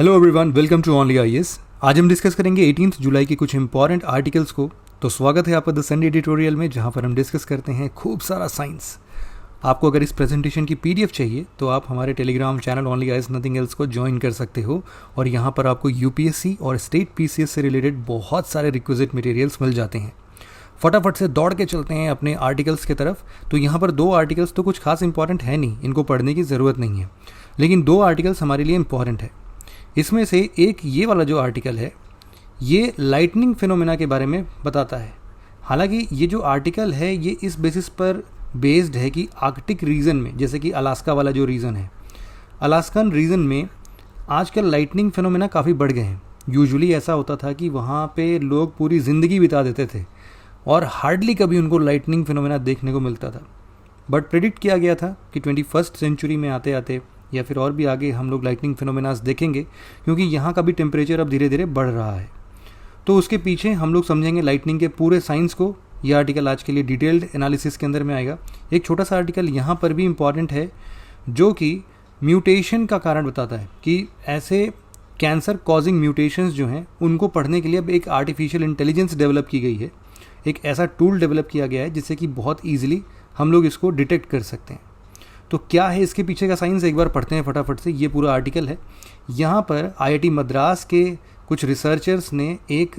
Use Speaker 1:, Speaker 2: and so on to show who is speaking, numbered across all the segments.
Speaker 1: Hello everyone, welcome to only IAS. आज हम discuss करेंगे 18 जुलाई की कुछ इंपॉर्टेंट आर्टिकल्स को। तो स्वागत है आपका द संडे एडिटोरियल में, जहां पर हम डिस्कस करते हैं खूब सारा साइंस। आपको अगर इस प्रेजेंटेशन की पीडीएफ चाहिए तो आप हमारे Telegram channel only IAS nothing else को ज्वाइन कर सकते हो, और यहां पर आपको यूपीएससी और स्टेट पीसीएस से रिलेटेड बहुत सारे रिक्विजिट मटेरियल्स मिल जाते हैं। फटाफट से दौड़ के चलते हैं अपने आर्टिकल्स की तरफ। तो यहाँ पर दो आर्टिकल्स तो कुछ खास इंपॉर्टेंट है नहीं, इनको पढ़ने की ज़रूरत नहीं है, लेकिन दो आर्टिकल्स हमारे लिए इंपॉर्टेंट है। इसमें से एक ये वाला जो आर्टिकल है, ये लाइटनिंग फिनोमेना के बारे में बताता है। हालांकि ये जो आर्टिकल है ये इस बेसिस पर बेस्ड है कि आर्कटिक रीजन में, जैसे कि अलास्का वाला जो रीजन है, अलास्कन रीजन में आजकल लाइटनिंग फिनोमेना काफ़ी बढ़ गए हैं। यूजुअली ऐसा होता था कि वहाँ पे लोग पूरी ज़िंदगी बिता देते थे और हार्डली कभी उनको लाइटनिंग फिनोमेना देखने को मिलता था। बट प्रेडिक्ट किया गया था कि 21st सेंचुरी में आते आते या फिर और भी आगे हम लोग लाइटनिंग फिनोमेनास देखेंगे, क्योंकि यहाँ का भी टेम्परेचर अब धीरे धीरे बढ़ रहा है। तो उसके पीछे हम लोग समझेंगे लाइटनिंग के पूरे साइंस को। यह आर्टिकल आज के लिए डिटेल्ड एनालिसिस के अंदर में आएगा। एक छोटा सा आर्टिकल यहाँ पर भी इम्पॉर्टेंट है, जो कि म्यूटेशन का कारण बताता है कि ऐसे कैंसर कॉजिंग म्यूटेशंस जो हैं उनको पढ़ने के लिए अब एक आर्टिफिशियल इंटेलिजेंस डेवलप की गई है। एक ऐसा टूल डेवलप किया गया है जिससे कि बहुत ईजिली हम लोग इसको डिटेक्ट कर सकते हैं। तो क्या है इसके पीछे का साइंस, एक बार पढ़ते हैं फटाफट से। ये पूरा आर्टिकल है। यहाँ पर आईआईटी मद्रास के कुछ रिसर्चर्स ने एक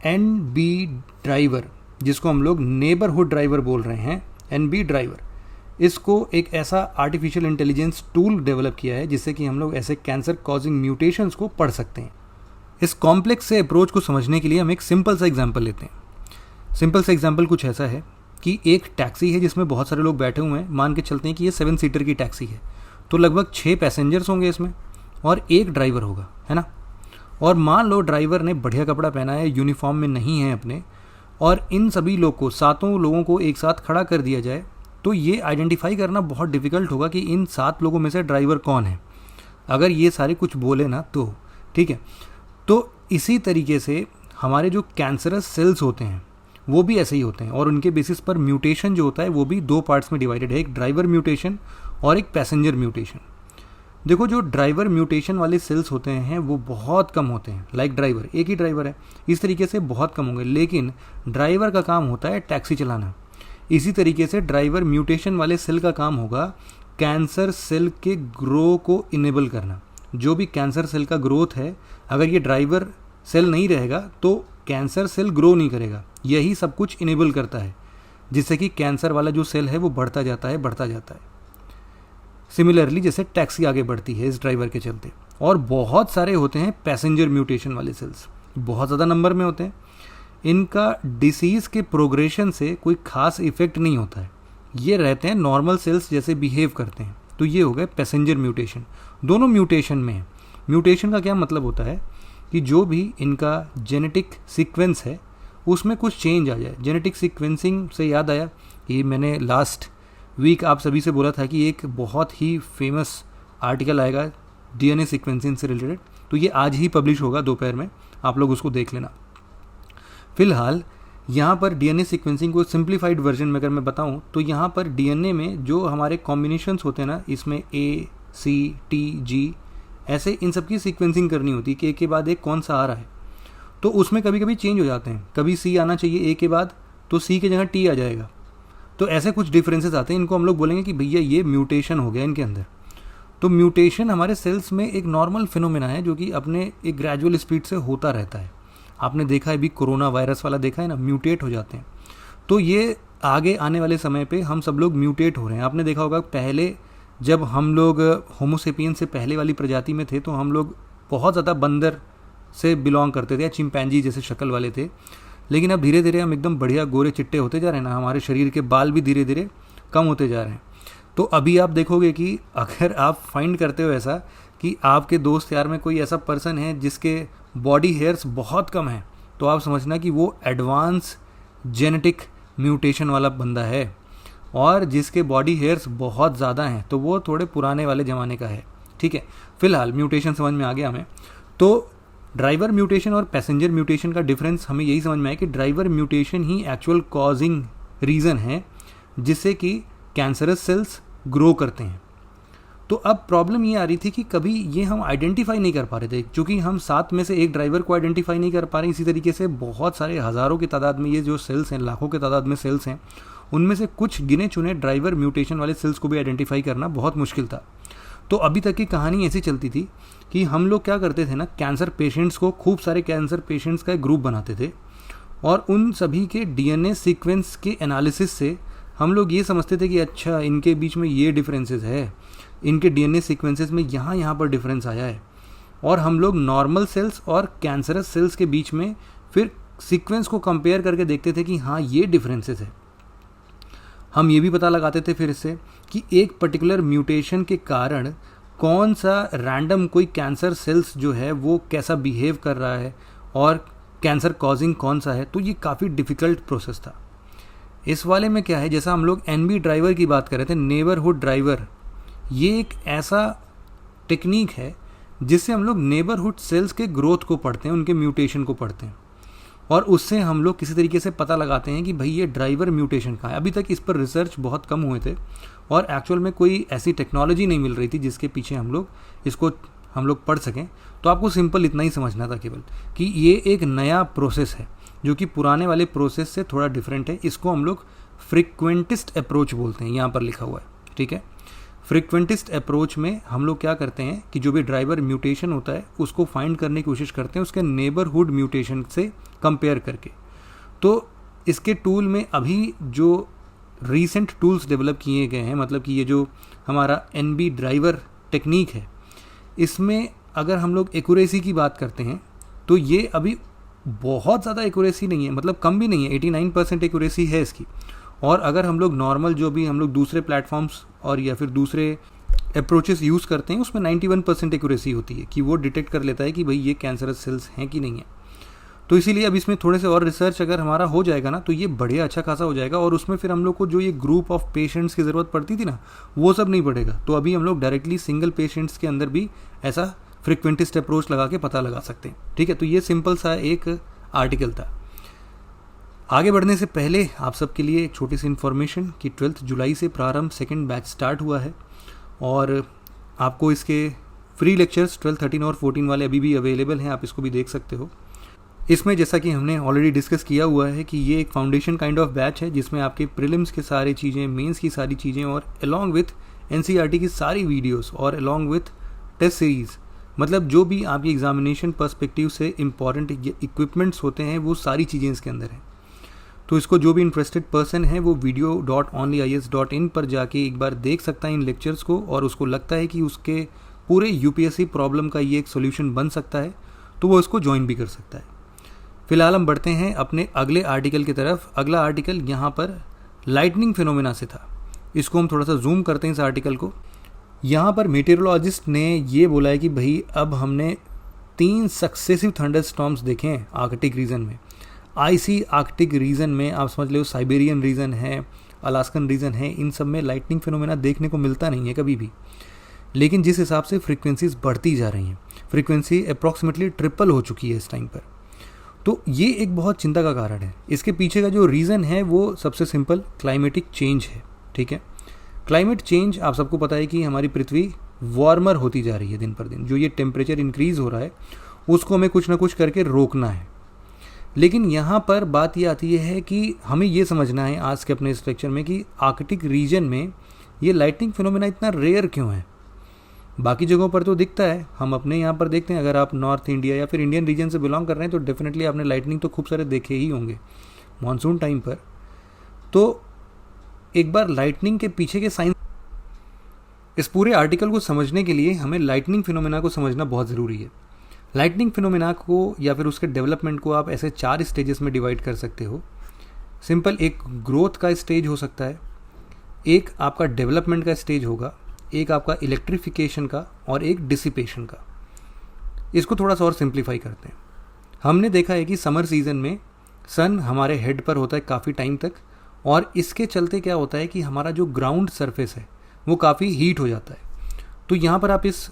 Speaker 1: एनबी ड्राइवर, जिसको हम लोग नेबरहुड ड्राइवर बोल रहे हैं, एनबी ड्राइवर, इसको एक ऐसा आर्टिफिशियल इंटेलिजेंस टूल डेवलप किया है जिससे कि हम लोग ऐसे कैंसर कॉजिंग म्यूटेशंस को पढ़ सकते हैं। इस कॉम्प्लेक्स से अप्रोच को समझने के लिए हम एक सिंपल सा एग्जाम्पल लेते हैं। सिंपल सा एग्जाम्पल कुछ ऐसा है कि एक टैक्सी है जिसमें बहुत सारे लोग बैठे हुए हैं। मान के चलते हैं कि ये 7 सीटर की टैक्सी है, तो लगभग 6 पैसेंजर्स होंगे इसमें और एक ड्राइवर होगा, है ना। और मान लो ड्राइवर ने बढ़िया कपड़ा पहना है, यूनिफॉर्म में नहीं है अपने, और इन सभी लोग को, 7 लोगों को एक साथ खड़ा कर दिया जाए तो ये आइडेंटिफाई करना बहुत डिफिकल्ट होगा कि इन 7 लोगों में से ड्राइवर कौन है, अगर ये सारे कुछ बोले ना तो। ठीक है, तो इसी तरीके से हमारे जो कैंसरस सेल्स होते हैं वो भी ऐसे ही होते हैं, और उनके बेसिस पर म्यूटेशन जो होता है वो भी 2 पार्ट्स में डिवाइडेड है, एक ड्राइवर म्यूटेशन और एक पैसेंजर म्यूटेशन। देखो, जो ड्राइवर म्यूटेशन वाले सेल्स होते हैं वो बहुत कम होते हैं। लाइक ड्राइवर, एक ही ड्राइवर है, इस तरीके से बहुत कम होंगे, लेकिन ड्राइवर का काम होता है टैक्सी चलाना। इसी तरीके से ड्राइवर म्यूटेशन वाले सेल का काम होगा कैंसर सेल के ग्रो को इनेबल करना। जो भी कैंसर सेल का ग्रोथ है, अगर ये ड्राइवर सेल नहीं रहेगा तो कैंसर सेल ग्रो नहीं करेगा। यही सब कुछ इनेबल करता है, जिससे कि कैंसर वाला जो सेल है वो बढ़ता जाता है। सिमिलरली जैसे टैक्सी आगे बढ़ती है इस ड्राइवर के चलते। और बहुत सारे होते हैं पैसेंजर म्यूटेशन वाले सेल्स, बहुत ज़्यादा नंबर में होते हैं। इनका डिसीज़ के प्रोग्रेशन से कोई खास इफेक्ट नहीं होता है, ये रहते हैं नॉर्मल सेल्स जैसे बिहेव करते हैं। तो ये हो गए पैसेंजर म्यूटेशन। दोनों म्यूटेशन में है। म्यूटेशन का क्या मतलब होता है कि जो भी इनका जेनेटिक सीक्वेंस है उसमें कुछ चेंज आ जाए। जेनेटिक सीक्वेंसिंग से याद आया कि मैंने लास्ट वीक आप सभी से बोला था कि एक बहुत ही फेमस आर्टिकल आएगा डीएनए सीक्वेंसिंग से रिलेटेड, तो ये आज ही पब्लिश होगा दोपहर में, आप लोग उसको देख लेना। फिलहाल यहाँ पर डीएनए सीक्वेंसिंग को सिंप्लीफाइड वर्जन में अगर मैं बताऊँ तो यहाँ पर डीएनए में जो हमारे कॉम्बिनेशंस होते हैं ना, इसमें ए सी टी जी ऐसे इन सब की सीक्वेंसिंग करनी होती है कि एक के बाद एक कौन सा आ रहा है। तो उसमें कभी कभी चेंज हो जाते हैं, कभी सी आना चाहिए ए के बाद तो सी की जगह टी आ जाएगा। तो ऐसे कुछ डिफरेंसेस आते हैं, इनको हम लोग बोलेंगे कि भैया ये म्यूटेशन हो गया इनके अंदर। तो म्यूटेशन हमारे सेल्स में एक नॉर्मल फिनोमेना है जो कि अपने एक ग्रेजुअल स्पीड से होता रहता है। आपने देखा है, अभी कोरोना वायरस वाला देखा है ना, म्यूटेट हो जाते हैं। तो ये आगे आने वाले समय पे हम सब लोग म्यूटेट हो रहे हैं। आपने देखा होगा पहले जब हम लोग होमोसेपियन से पहले वाली प्रजाति में थे तो हम लोग बहुत ज़्यादा बंदर से बिलोंग करते थे या चिंपैंजी जैसे शक्ल वाले थे, लेकिन अब धीरे धीरे हम एकदम बढ़िया गोरे चिट्टे होते जा रहे हैं ना, हमारे शरीर के बाल भी धीरे धीरे कम होते जा रहे हैं। तो अभी आप देखोगे कि अगर आप फाइंड करते हो ऐसा कि आपके दोस्त यार में कोई ऐसा पर्सन है जिसके बॉडी हेयर्स बहुत कम है, तो आप समझना कि वो एडवांस जेनेटिक म्यूटेशन वाला बंदा है, और जिसके बॉडी हेयर्स बहुत ज़्यादा हैं तो वो थोड़े पुराने वाले ज़माने का है। ठीक है, फिलहाल म्यूटेशन समझ में आ गया हमें। तो ड्राइवर म्यूटेशन और पैसेंजर म्यूटेशन का डिफरेंस हमें यही समझ में आया कि ड्राइवर म्यूटेशन ही एक्चुअल कॉजिंग रीज़न है जिससे कि कैंसरस सेल्स ग्रो करते हैं। तो अब प्रॉब्लम ये आ रही थी कि कभी ये हम आइडेंटिफाई नहीं कर पा रहे थे, क्योंकि हम 7 में से एक ड्राइवर को आइडेंटिफाई नहीं कर पा रहे। इसी तरीके से बहुत सारे हज़ारों की तादाद में ये जो सेल्स हैं, लाखों के तादाद में सेल्स हैं, उनमें से कुछ गिने चुने ड्राइवर म्यूटेशन वाले सेल्स को भी आइडेंटिफाई करना बहुत मुश्किल था। तो अभी तक की कहानी ऐसी चलती थी कि हम लोग क्या करते थे ना, कैंसर पेशेंट्स को, खूब सारे कैंसर पेशेंट्स का एक ग्रुप बनाते थे और उन सभी के डीएनए सीक्वेंस के एनालिसिस से हम लोग ये समझते थे कि अच्छा इनके बीच में ये डिफरेंसेस है, इनके डीएनए सीक्वेंसेस में यहाँ पर डिफरेंस आया है, और हम लोग नॉर्मल सेल्स और कैंसरस सेल्स के बीच में फिर सीक्वेंस को कंपेयर करके देखते थे कि हाँ ये डिफरेंसेस है। हम ये भी पता लगाते थे फिर इससे कि एक पर्टिकुलर म्यूटेशन के कारण कौन सा रैंडम कोई कैंसर सेल्स जो है वो कैसा बिहेव कर रहा है और कैंसर कॉजिंग कौन सा है। तो ये काफ़ी डिफ़िकल्ट प्रोसेस था। इस वाले में क्या है, जैसा हम लोग एनबी ड्राइवर की बात कर रहे थे, नेबरहुड ड्राइवर, ये एक ऐसा टेक्निक है जिससे हम लोग नेबरहुड सेल्स के ग्रोथ को पढ़ते हैं, उनके म्यूटेशन को पढ़ते हैं, और उससे हम लोग किसी तरीके से पता लगाते हैं कि भाई ये ड्राइवर म्यूटेशन का है। अभी तक इस पर रिसर्च बहुत कम हुए थे और एक्चुअल में कोई ऐसी टेक्नोलॉजी नहीं मिल रही थी जिसके पीछे हम लोग पढ़ सकें। तो आपको सिंपल इतना ही समझना था केवल कि ये एक नया प्रोसेस है जो कि पुराने वाले प्रोसेस से थोड़ा डिफरेंट है। इसको हम लोग फ्रीक्वेंटिस्ट अप्रोच बोलते हैं, यहाँ पर लिखा हुआ है, ठीक है। फ्रीक्वेंटिस्ट अप्रोच में हम लोग क्या करते हैं कि जो भी ड्राइवर म्यूटेशन होता है उसको फाइंड करने की कोशिश करते हैं उसके नेबरहुड म्यूटेशन से कंपेयर करके। तो इसके टूल में अभी जो रीसेंट टूल्स डेवलप किए गए हैं, मतलब कि ये जो हमारा एनबी ड्राइवर टेक्निक है, इसमें अगर हम लोग एक्यूरेसी की बात करते हैं तो ये अभी बहुत ज़्यादा एक्यूरेसी नहीं है, मतलब कम भी नहीं है, 89% एक्यूरेसी है इसकी। और अगर हम लोग नॉर्मल जो भी हम लोग दूसरे प्लेटफॉर्म्स और या फिर दूसरे अप्रोचेस यूज़ करते हैं उसमें 91% एक्यूरेसी होती है कि वो डिटेक्ट कर लेता है कि भाई ये कैंसरस सेल्स हैं कि नहीं है। तो इसीलिए अब इसमें थोड़े से और रिसर्च अगर हमारा हो जाएगा ना तो ये बढ़िया अच्छा खासा हो जाएगा, और उसमें फिर हम लोग को जो ये ग्रुप ऑफ पेशेंट्स की ज़रूरत पड़ती थी ना वो सब नहीं पड़ेगा। तो अभी हम लोग डायरेक्टली सिंगल पेशेंट्स के अंदर भी ऐसा फ्रीक्वेंटिस्ट अप्रोच लगा के पता लगा सकते हैं, ठीक है। तो ये सिंपल सा एक आर्टिकल था। आगे बढ़ने से पहले आप सबके लिए एक छोटी सी इन्फॉर्मेशन कि 12 जुलाई से प्रारंभ सेकंड बैच स्टार्ट हुआ है और आपको इसके फ्री लेक्चर्स 12, 13 और 14 वाले अभी भी अवेलेबल हैं, आप इसको भी देख सकते हो। इसमें जैसा कि हमने ऑलरेडी डिस्कस किया हुआ है कि ये एक फाउंडेशन काइंड ऑफ बैच है जिसमें आपके प्रीलिम्स के सारी चीज़ें, मेंस की सारी चीज़ें और अलॉन्ग विथ एनसीईआरटी की सारी वीडियोस और अलॉन्ग विथ टेस्ट सीरीज़, मतलब जो भी आपकी एग्जामिनेशन पर्सपेक्टिव से इम्पॉर्टेंट इक्विपमेंट्स होते हैं वो सारी चीज़ें इसके अंदर हैं। तो इसको जो भी इंटरेस्टेड पर्सन है वो video.onlyias.in पर जाके एक बार देख सकता है इन लेक्चर्स को, और उसको लगता है कि उसके पूरे यूपीएससी प्रॉब्लम का ये एक सोल्यूशन बन सकता है तो वो इसको ज्वाइन भी कर सकता है। फिलहाल हम बढ़ते हैं अपने अगले आर्टिकल की तरफ। अगला आर्टिकल यहाँ पर लाइटनिंग फिनोमेना से था। इसको हम थोड़ा सा जूम करते हैं इस आर्टिकल को। यहाँ पर मेटेरोलॉजिस्ट ने ये बोला है कि भाई अब हमने 3 सक्सेसिव थंडर स्टॉर्म्स देखे हैं आर्कटिक रीजन में। आईसी आर्कटिक रीजन में आप समझ लो साइबेरियन रीजन है, अलास्कन रीजन है, इन सब में लाइटनिंग फिनोमेना देखने को मिलता नहीं है कभी भी। लेकिन जिस हिसाब से फ्रीक्वेंसीज बढ़ती जा रही हैं, फ्रीक्वेंसी अप्रॉक्सीमेटली ट्रिपल हो चुकी है इस टाइम पर, तो ये एक बहुत चिंता का कारण है। इसके पीछे का जो रीज़न है वो सबसे सिंपल क्लाइमेटिक चेंज है, ठीक है। क्लाइमेट चेंज आप सबको पता है कि हमारी पृथ्वी वार्मर होती जा रही है दिन पर दिन। जो ये टेम्परेचर इंक्रीज़ हो रहा है उसको हमें कुछ ना कुछ करके रोकना है। लेकिन यहाँ पर बात ये आती है कि हमें ये समझना है आज के अपने इस लेक्चर में कि आर्कटिक रीजन में ये लाइटनिंग फिनोमेना इतना रेयर क्यों है। बाकी जगहों पर तो दिखता है, हम अपने यहाँ पर देखते हैं। अगर आप नॉर्थ इंडिया या फिर इंडियन रीजन से बिलोंग कर रहे हैं तो डेफिनेटली आपने लाइटनिंग तो खूब सारे देखे ही होंगे मानसून टाइम पर। तो एक बार लाइटनिंग के पीछे के साइंस, इस पूरे आर्टिकल को समझने के लिए हमें लाइटनिंग फिनोमेना को समझना बहुत ज़रूरी है। लाइटनिंग फिनोमेना को या फिर उसके डेवलपमेंट को आप ऐसे 4 स्टेजेस में डिवाइड कर सकते हो। सिंपल, एक ग्रोथ का स्टेज हो सकता है, एक आपका डेवलपमेंट का स्टेज होगा, एक आपका इलेक्ट्रिफिकेशन का, और एक डिसिपेशन का। इसको थोड़ा सा और सिंप्लीफाई करते हैं। हमने देखा है कि समर सीज़न में सन हमारे हेड पर होता है काफ़ी टाइम तक, और इसके चलते क्या होता है कि हमारा जो ग्राउंड सरफेस है वो काफ़ी हीट हो जाता है। तो यहाँ पर आप इस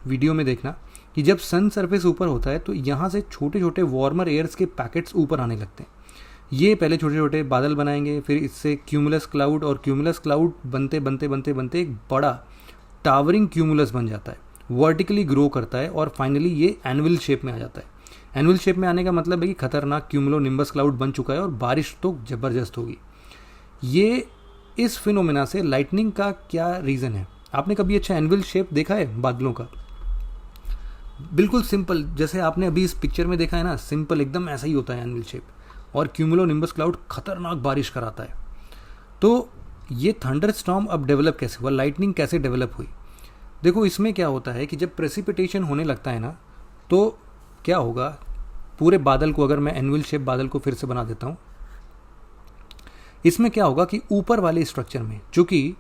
Speaker 1: वीडियो में देखना कि जब सन सरफेस ऊपर होता है तो यहाँ से छोटे छोटे वार्मर एयर्स के पैकेट्स ऊपर आने लगते हैं। ये पहले छोटे छोटे बादल बनाएंगे, फिर इससे क्यूमुलस क्लाउड, और क्यूमुलस क्लाउड बनते बनते बनते बनते एक बड़ा टावरिंग क्यूमुलस बन जाता है, वर्टिकली ग्रो करता है और फाइनली ये एनुअल शेप में आ जाता है। एनुअल शेप में आने का मतलब है कि खतरनाक क्यूमुलोनिम्बस क्लाउड बन चुका है और बारिश तो ज़बरदस्त होगी। ये इस फिनोमेना से लाइटनिंग का क्या रीज़न है? आपने कभी अच्छा एनुअल शेप देखा है बादलों का? बिल्कुल सिंपल, जैसे आपने अभी इस पिक्चर में देखा है ना, सिंपल एकदम ऐसा ही होता है एनुअल शेप, और क्यूमुलोनिम्बस क्लाउड खतरनाक बारिश कराता है। तो ये थंडर स्टॉर्म अब डेवलप कैसे हुआ, लाइटनिंग कैसे डेवलप हुई? देखो, इसमें क्या होता है कि जब प्रेसिपिटेशन होने लगता है ना, तो क्या होगा, पूरे बादल को, अगर मैं एनुअल शेप बादल को फिर से बना देता हूँ, इसमें क्या होगा कि ऊपर वाले स्ट्रक्चर में, चूंकि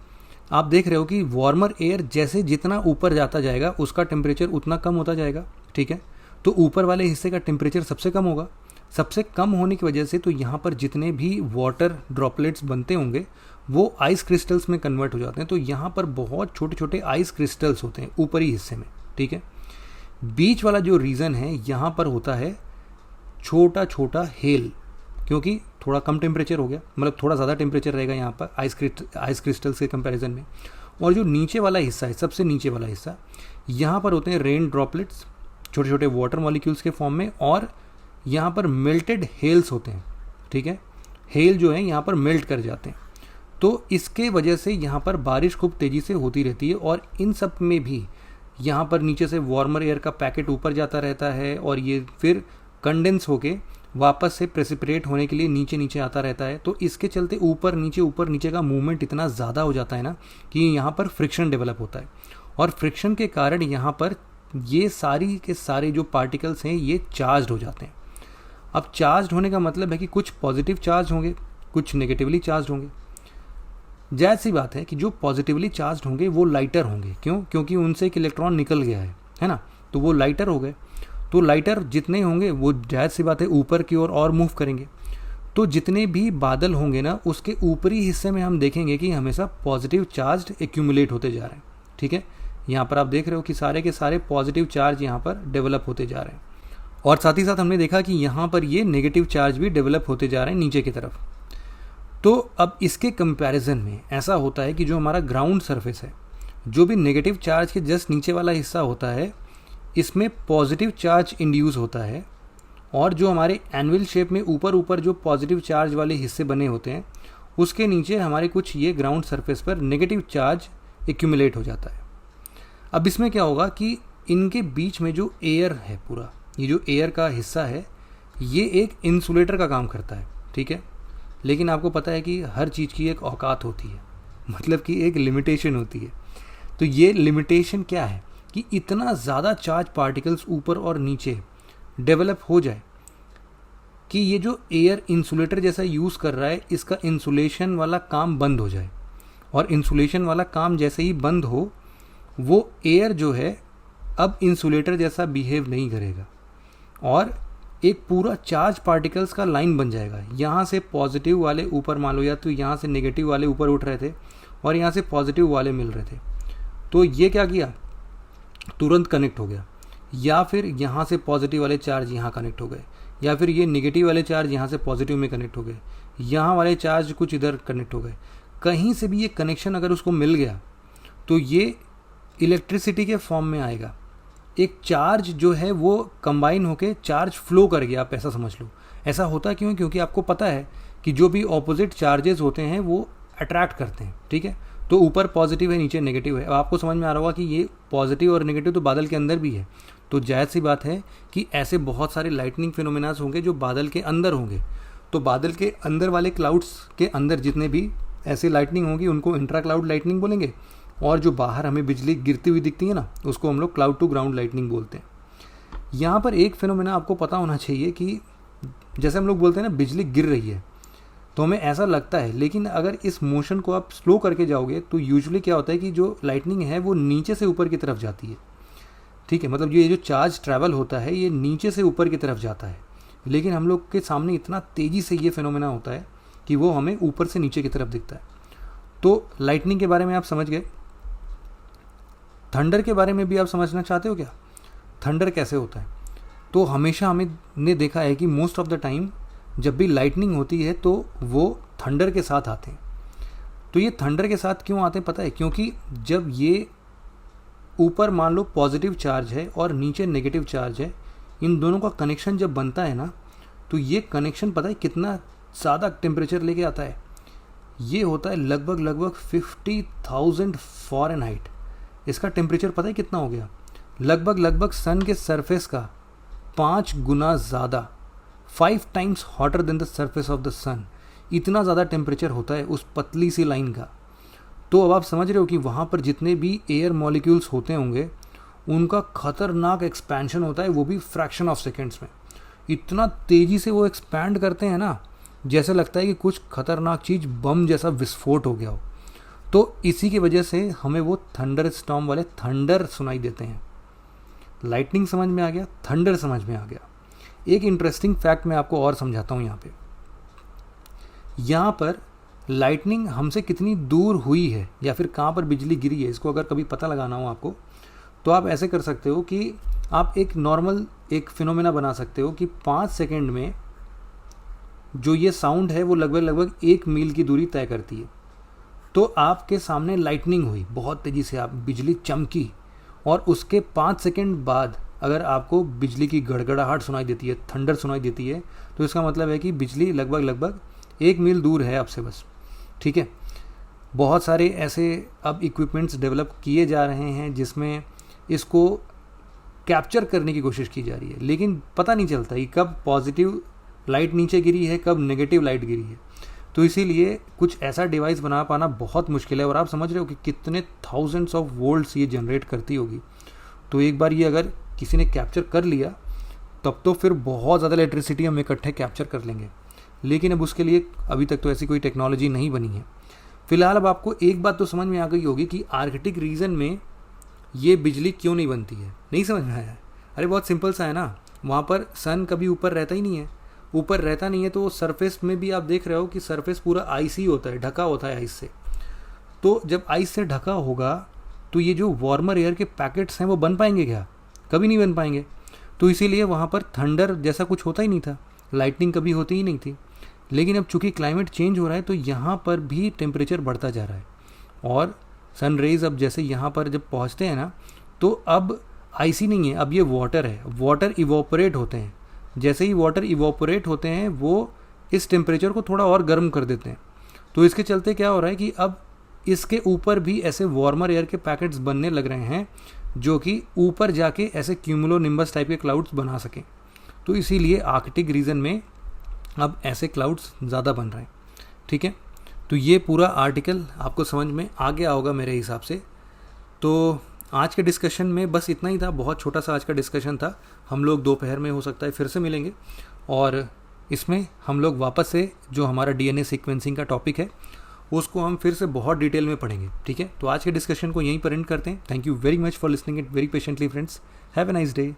Speaker 1: आप देख रहे हो कि वार्मर एयर जैसे जितना ऊपर जाता जाएगा उसका टेम्परेचर उतना कम होता जाएगा, ठीक है। तो ऊपर वाले हिस्से का टेम्परेचर सबसे कम होगा। सबसे कम होने की वजह से तो यहाँ पर जितने भी वाटर ड्रॉपलेट्स बनते होंगे वो आइस क्रिस्टल्स में कन्वर्ट हो जाते हैं। तो यहाँ पर बहुत छोटे छोटे आइस क्रिस्टल्स होते हैं ऊपरी हिस्से में, ठीक है। बीच वाला जो रीजन है यहाँ पर होता है छोटा छोटा हेल, क्योंकि थोड़ा कम टेम्परेचर हो गया, मतलब थोड़ा ज़्यादा टेम्परेचर रहेगा यहाँ पर आइस क्रिस्टल्स के कंपैरिजन में। और जो नीचे वाला हिस्सा है, सबसे नीचे वाला हिस्सा, यहाँ पर होते हैं रेन ड्रॉपलेट्स, छोटे छोटे वाटर मॉलिक्यूल्स के फॉर्म में, और यहाँ पर मेल्टेड हेल्स होते हैं, ठीक है। हेल जो है यहाँ पर मेल्ट कर जाते हैं। तो इसके वजह से यहाँ पर बारिश खूब तेज़ी से होती रहती है, और इन सब में भी यहाँ पर नीचे से वार्मर एयर का पैकेट ऊपर जाता रहता है और ये फिर कंडेंस होके वापस से प्रेसिपिटेट होने के लिए नीचे नीचे आता रहता है। तो इसके चलते ऊपर नीचे का मूवमेंट इतना ज़्यादा हो जाता है ना कि यहाँ पर फ्रिक्शन डेवलप होता है, और फ्रिक्शन के कारण यहाँ पर ये सारी के सारे जो पार्टिकल्स हैं ये चार्ज हो जाते हैं। अब चार्ज होने का मतलब है कि कुछ पॉजिटिव चार्ज होंगे, कुछ नेगेटिवली चार्ज होंगे। जायज़ सी बात है कि जो पॉजिटिवली चार्ज होंगे वो लाइटर होंगे, क्यों? क्योंकि उनसे एक इलेक्ट्रॉन निकल गया है ना, तो वो लाइटर हो गए। तो लाइटर जितने होंगे वो जायज़ सी बात है ऊपर की ओर और मूव करेंगे। तो जितने भी बादल होंगे ना, उसके ऊपरी हिस्से में हम देखेंगे कि हमेशा पॉजिटिव चार्ज एक्यूमुलेट होते जा रहे हैं, ठीक है। यहाँ पर आप देख रहे हो कि सारे के सारे पॉजिटिव चार्ज यहाँ पर डेवलप होते जा रहे हैं, और साथ ही साथ हमने देखा कि यहाँ पर ये नेगेटिव चार्ज भी डेवलप होते जा रहे हैं नीचे की तरफ। तो अब इसके कंपैरिजन में ऐसा होता है कि जो हमारा ग्राउंड सरफेस है, जो भी नेगेटिव चार्ज के जस्ट नीचे वाला हिस्सा होता है, इसमें पॉजिटिव चार्ज इंड्यूस होता है, और जो हमारे एनुअल शेप में ऊपर ऊपर जो पॉजिटिव चार्ज वाले हिस्से बने होते हैं उसके नीचे हमारे कुछ ये ग्राउंड सरफेस पर नेगेटिव चार्ज एक्यूमुलेट हो जाता है। अब इसमें क्या होगा कि इनके बीच में जो एयर है, पूरा ये जो एयर का हिस्सा है, ये एक इंसुलेटर का काम करता है, ठीक है। लेकिन आपको पता है कि हर चीज़ की एक औकात होती है, मतलब कि एक लिमिटेशन होती है। तो ये लिमिटेशन क्या है कि इतना ज़्यादा चार्ज पार्टिकल्स ऊपर और नीचे डेवलप हो जाए कि ये जो एयर इंसुलेटर जैसा यूज़ कर रहा है, इसका इंसुलेशन वाला काम बंद हो जाए। और इंसुलेशन वाला काम जैसे ही बंद हो, वो एयर जो है अब इंसुलेटर जैसा बिहेव नहीं करेगा, और एक पूरा चार्ज पार्टिकल्स का लाइन बन जाएगा। यहाँ से पॉजिटिव वाले ऊपर, मान लो, या तो यहाँ से नेगेटिव वाले ऊपर उठ रहे थे और यहाँ से पॉजिटिव वाले मिल रहे थे, तो ये क्या किया, तुरंत कनेक्ट हो गया। या फिर यहाँ से पॉजिटिव वाले चार्ज यहाँ कनेक्ट हो गए, या फिर ये नेगेटिव वाले चार्ज यहाँ से पॉजिटिव में कनेक्ट हो गए, यहाँ वाले चार्ज कुछ इधर कनेक्ट हो गए। कहीं से भी ये कनेक्शन अगर उसको मिल गया तो ये इलेक्ट्रिसिटी के फॉर्म में आएगा। एक चार्ज जो है वो कंबाइन होके चार्ज फ्लो कर गया, आप ऐसा समझ लो। ऐसा होता क्यों? क्योंकि आपको पता है कि जो भी ऑपोजिट चार्जेस होते हैं वो अट्रैक्ट करते हैं, ठीक है। तो ऊपर पॉजिटिव है, नीचे नेगेटिव है। अब आपको समझ में आ रहा होगा कि ये पॉजिटिव और नेगेटिव तो बादल के अंदर भी है। तो जायज़ सी बात है कि ऐसे बहुत सारे लाइटनिंग फिनोमेनास होंगे जो बादल के अंदर होंगे। तो बादल के अंदर वाले क्लाउड्स के अंदर जितने भी ऐसे लाइटनिंग होंगी उनको इंट्रा क्लाउड लाइटनिंग बोलेंगे, और जो बाहर हमें बिजली गिरती हुई दिखती है ना, उसको हम लोग क्लाउड टू ग्राउंड लाइटनिंग बोलते हैं। यहाँ पर एक फिनोमेना आपको पता होना चाहिए कि जैसे हम लोग बोलते हैं ना, बिजली गिर रही है, तो हमें ऐसा लगता है, लेकिन अगर इस मोशन को आप स्लो करके जाओगे तो यूजुअली क्या होता है कि जो लाइटनिंग है वो नीचे से ऊपर की तरफ जाती है, ठीक है। मतलब ये जो चार्ज ट्रैवल होता है ये नीचे से ऊपर की तरफ जाता है, लेकिन हम लोग के सामने इतना तेज़ी से ये फिनोमेना होता है कि वो हमें ऊपर से नीचे की तरफ दिखता है। तो लाइटनिंग के बारे में आप समझ गए। थंडर के बारे में भी आप समझना चाहते हो क्या? थंडर कैसे होता है? तो हमेशा हमने देखा है कि मोस्ट ऑफ द टाइम जब भी लाइटनिंग होती है तो वो थंडर के साथ आते हैं। तो ये थंडर के साथ क्यों आते हैं पता है? क्योंकि जब ये ऊपर मान लो पॉजिटिव चार्ज है और नीचे नेगेटिव चार्ज है, इन दोनों का कनेक्शन जब बनता है ना, तो ये कनेक्शन पता है कितना ज़्यादा टेम्परेचर लेके आता है। ये होता है लगभग 50,000 फ़ारेनहाइट। इसका टेम्परेचर पता है कितना हो गया? लगभग सन के सरफेस का 5 गुना ज़्यादा, 5 times hotter than the surface of the sun. इतना ज़्यादा टेम्परेचर होता है उस पतली सी लाइन का। तो अब आप समझ रहे हो कि वहाँ पर जितने भी एयर मॉलिक्यूल्स होते होंगे उनका खतरनाक एक्सपेंशन होता है, वो भी फ्रैक्शन ऑफ सेकेंड्स में। इतना तेज़ी से वो एक्सपैंड करते हैं ना, जैसे लगता है कि कुछ खतरनाक चीज़ बम जैसा विस्फोट हो गया हो। तो इसी की वजह से हमें वो थंडर स्टॉर्म वाले थंडर सुनाई देते हैं। लाइटनिंग समझ में आ गया, थंडर समझ में आ गया। एक इंटरेस्टिंग फैक्ट मैं आपको और समझाता हूँ। यहाँ पर लाइटनिंग हमसे कितनी दूर हुई है या फिर कहाँ पर बिजली गिरी है, इसको अगर कभी पता लगाना हो आपको, तो आप ऐसे कर सकते हो कि आप एक नॉर्मल एक फिनोमेना बना सकते हो कि 5 सेकेंड में जो ये साउंड है वो लगभग 1 मील की दूरी तय करती है। तो आपके सामने लाइटनिंग हुई, बहुत तेज़ी से आप बिजली चमकी, और उसके 5 सेकेंड बाद अगर आपको बिजली की गड़गड़ाहट सुनाई देती है, थंडर सुनाई देती है, तो इसका मतलब है कि बिजली लगभग 1 मील दूर है आपसे बस। ठीक है। बहुत सारे ऐसे अब इक्विपमेंट्स डेवलप किए जा रहे हैं जिसमें इसको कैप्चर करने की कोशिश की जा रही है, लेकिन पता नहीं चलता कि कब पॉजिटिव लाइट नीचे गिरी है, कब नेगेटिव लाइट गिरी है। तो इसीलिए कुछ ऐसा डिवाइस बना पाना बहुत मुश्किल है। और आप समझ रहे हो कि कितने थाउजेंड्स ऑफ वोल्ट्स ये जनरेट करती होगी। तो एक बार ये अगर किसी ने कैप्चर कर लिया तब तो फिर बहुत ज़्यादा इलेक्ट्रिसिटी हम इकट्ठे कैप्चर कर लेंगे। लेकिन अब उसके लिए अभी तक तो ऐसी कोई टेक्नोलॉजी नहीं बनी है। फिलहाल अब आपको एक बात तो समझ में आ गई होगी कि आर्कटिक रीजन में ये बिजली क्यों नहीं बनती है। नहीं समझ में आया? अरे बहुत सिंपल सा है ना, वहाँ पर सन कभी ऊपर रहता ही नहीं है। ऊपर रहता नहीं है तो सरफेस में भी आप देख रहे हो कि सरफेस पूरा आइस ही होता है, ढका होता है आइस से। तो जब आइस से ढका होगा तो ये जो वार्मर एयर के पैकेट्स हैं वो बन पाएंगे क्या? कभी नहीं बन पाएंगे। तो इसीलिए वहाँ पर थंडर जैसा कुछ होता ही नहीं था, लाइटनिंग कभी होती ही नहीं थी। लेकिन अब चूंकि क्लाइमेट चेंज हो रहा है तो यहाँ पर भी टेम्परेचर बढ़ता जा रहा है, और सन रेज अब जैसे यहाँ पर जब पहुँचते हैं ना, तो अब आइसी नहीं है, अब ये वाटर है। वाटर इवोपरेट होते हैं। जैसे ही वाटर इवोपरेट होते हैं वो इस टेम्परेचर को थोड़ा और गर्म कर देते हैं। तो इसके चलते क्या हो रहा है कि अब इसके ऊपर भी ऐसे वार्मर एयर के पैकेट्स बनने लग रहे हैं जो कि ऊपर जाके ऐसे क्यूमुलोनिम्बस टाइप के क्लाउड्स बना सकें। तो इसीलिए आर्कटिक रीजन में अब ऐसे क्लाउड्स ज़्यादा बन रहे हैं। ठीक है। तो ये पूरा आर्टिकल आपको समझ में आ गया होगा मेरे हिसाब से। तो आज के डिस्कशन में बस इतना ही था, बहुत छोटा सा आज का डिस्कशन था। हम लोग दोपहर में हो सकता है फिर से मिलेंगे, और इसमें हम लोग वापस से जो हमारा डीएनए सीक्वेंसिंग का टॉपिक है उसको हम फिर से बहुत डिटेल में पढ़ेंगे। ठीक है। तो आज के डिस्कशन को यहीं पर एंड करते हैं। Thank you very much for listening it very patiently friends. Have a nice day.